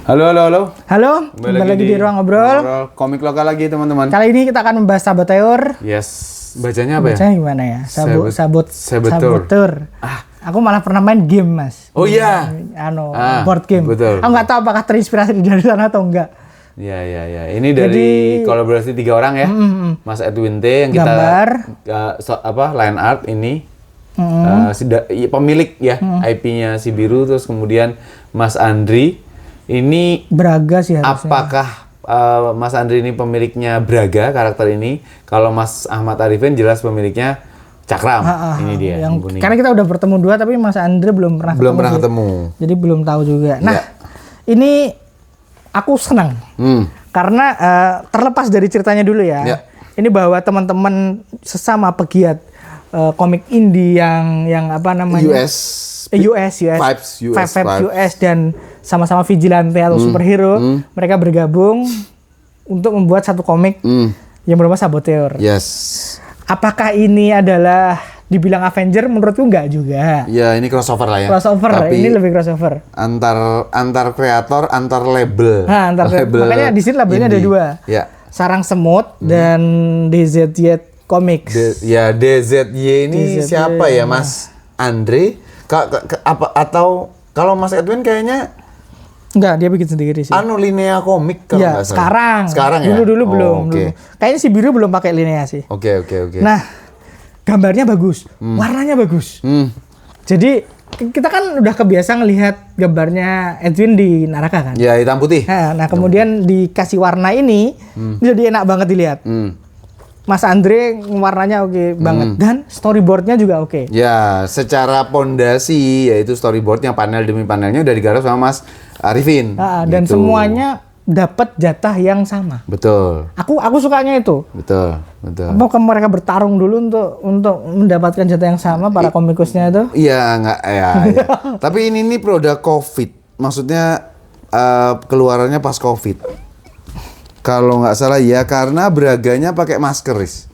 Halo. Halo, kembali lagi di Ruang Ngobrol. Komik lokal lagi teman-teman. Kali ini kita akan membahas Saboteur. Yes, bacanya apa ya? Bacanya gimana ya? Saboteur. Aku malah pernah main game, Mas. Oh iya. Board game. Betul. Aku nggak tahu apakah terinspirasi dari sana atau enggak. Ya. Ini dari kolaborasi 3 orang ya. Mas Edwin T yang kita gambar, line art ini. Pemilik ya IP-nya si Biru, terus kemudian Mas Andri ini Braga sih harusnya. Apakah Mas Andri ini pemiliknya Braga karakter ini? Kalau Mas Ahmad Arifin jelas pemiliknya Cakram. Ini dia. Karena kita udah bertemu 2 tapi Mas Andri belum pernah ketemu. Jadi belum tahu juga. Nah, ini aku senang. Karena terlepas dari ceritanya dulu ya. Ini bahwa teman-teman sesama pegiat komik indie yang apa namanya? Vibes US dan sama-sama vigilante atau superhero, mereka bergabung untuk membuat satu komik yang bernama Saboteur. Yes. Apakah ini adalah dibilang Avenger? Menurutku enggak juga. Ya, ini crossover lah ya. Tapi ini lebih crossover. Antar kreator, antar label. Antar label. Makanya di sini labelnya ada 2. Ya. Sarang Semut dan DZY Comics. DZY ini siapa ya, Mas Andre? Atau kalau Mas Edwin kayaknya enggak, dia bikin sendiri sih. Linea komik kalau nggak salah. Sekarang ya? Dulu belum. Okay. Kayaknya si Biru belum pakai Linea sih. Oke. Nah, gambarnya bagus, warnanya bagus. Jadi kita kan udah kebiasa ngelihat gambarnya Edwin di Naraka kan? Ya, hitam putih. Nah, kemudian dikasih warna ini, jadi enak banget dilihat. Mas Andre warnanya oke banget dan storyboardnya juga oke. Ya, secara pondasi yaitu storyboardnya panel demi panelnya udah digarap sama Mas Arifin. Dan semuanya dapat jatah yang sama. Betul. Aku sukanya itu. Betul. Apakah mereka bertarung dulu untuk mendapatkan jatah yang sama para komikusnya itu? Iya, enggak ya. Tapi ini produk COVID. Maksudnya keluarannya pas COVID. Kalau nggak salah ya, karena Braganya pakai masker, Riz.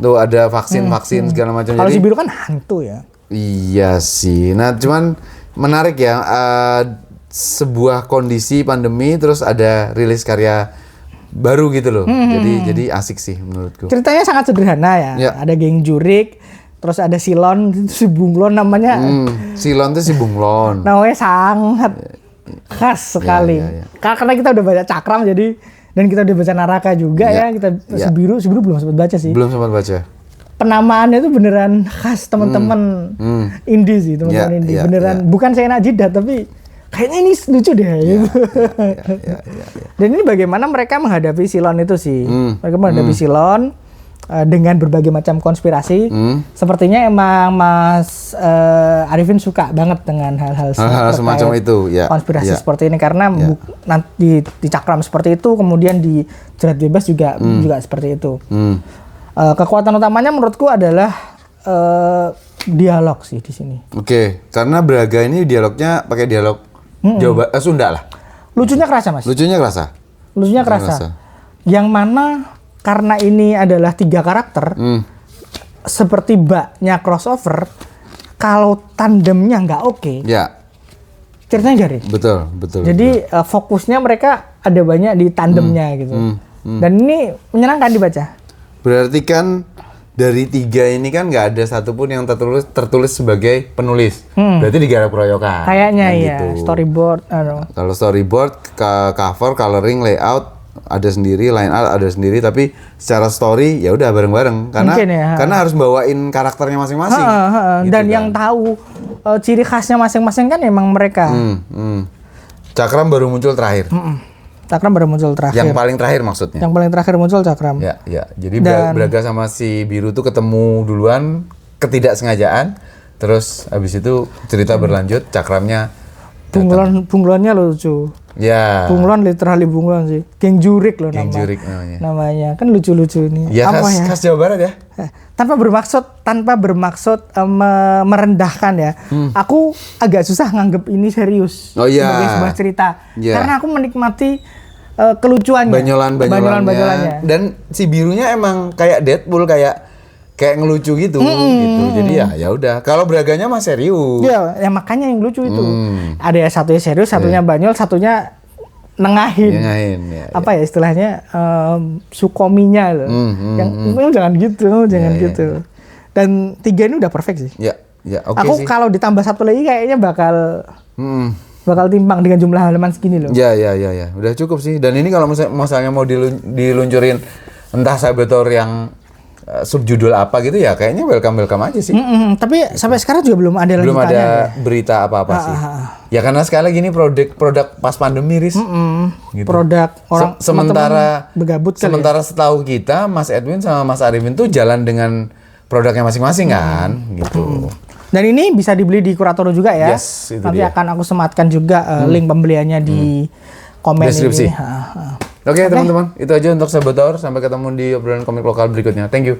Tuh ada vaksin segala macam. Kalau si Biru kan hantu ya. Iya sih. Nah, cuman menarik ya, sebuah kondisi pandemi terus ada rilis karya baru gitu loh. Jadi asik sih menurutku. Ceritanya sangat sederhana ya. Ada geng jurik, terus ada Silon, si Bunglon namanya. Silon tuh si Bunglon. Namanya sangat khas sekali. Karena kita udah baca Cakram dan kita udah baca Naraka juga ya. Si Biru belum sempat baca sih. Belum sempat baca. Penamaannya itu beneran khas teman-teman indie sih, teman-teman indie. Beneran bukan saya jidat tapi kayaknya ini lucu deh gitu. Dan ini bagaimana mereka menghadapi Silon itu sih. Mereka menghadapi Silon dengan berbagai macam konspirasi. Sepertinya emang Mas Arifin suka banget dengan hal-hal semacam itu ya. Konspirasi seperti ini karena nanti di Cakram seperti itu, kemudian di Jerat Bebas juga seperti itu. Kekuatan utamanya menurutku adalah dialog sih di sini. Oke, karena Braga ini dialognya pakai dialog Sunda lah. Lucunya kerasa, Mas. Lucunya kerasa. Yang mana karena ini adalah 3 karakter, seperti baknya crossover, kalau tandemnya nggak oke, ceritanya garing. Betul. Jadi fokusnya mereka ada banyak di tandemnya gitu. Dan ini menyenangkan dibaca. Berarti kan dari 3 ini kan nggak ada satupun yang tertulis sebagai penulis. Berarti digarap keroyokan. Kayaknya gitu. Storyboard. Kalau storyboard, cover, coloring, layout ada sendiri, line art ada sendiri, tapi secara story ya udah bareng-bareng karena harus bawain karakternya masing-masing. Dan yang tahu ciri khasnya masing-masing kan emang mereka. Cakram baru muncul terakhir. Cakram baru muncul terakhir. Yang paling terakhir maksudnya. Yang paling terakhir muncul Cakram. Ya. Jadi Braga sama si Biru tuh ketemu duluan, ketidaksengajaan. Terus habis itu cerita berlanjut, Cakramnya Bunglonnya lucu. Ya. Bunglon literally bunglon sih. Geng jurik loh namanya. Kan lucu-lucu ini. Ya, khas Jawa Barat ya. Tanpa bermaksud merendahkan ya. Aku agak susah nganggep ini serius sebagai sebuah cerita. Karena aku menikmati kelucuannya. Banyolan-banyolannya. Dan si Birunya emang kayak Deadpool, kayak kayak ngelucu gitu gitu. Jadi ya udah. Kalau Braganya mah serius. Iya, ya makanya yang lucu itu. Ada yang satunya serius, satunya banyol, satunya nengahin. Ya. Apa ya istilahnya sukominya loh. Yang jangan gitu. Dan 3 ini udah perfect sih. Ya, oke Aku sih. kalau ditambah satu lagi kayaknya bakal timbang dengan jumlah halaman segini loh. Ya. Udah cukup sih. Dan ini kalau misalnya mau diluncurin entah Saboteur yang subjudul apa gitu ya, kayaknya welcome aja sih. Tapi sampai sekarang juga belum ada Belum lanjutannya. ada berita apa-apa sih. Ya karena sekali lagi ini produk pas pandemi, Riz. Gitu. Produk orang sementara begabut kali. Sementara setahu kita Mas Edwin sama Mas Arifin tuh jalan dengan produknya masing-masing kan, gitu. Dan ini bisa dibeli di Kuratoro juga ya. Yes, itu nanti dia. akan aku sematkan juga link pembeliannya di komen deskripsi. ini. Oke, teman-teman, itu aja untuk Saboteur. Sampai ketemu di obrolan komik lokal berikutnya. Thank you.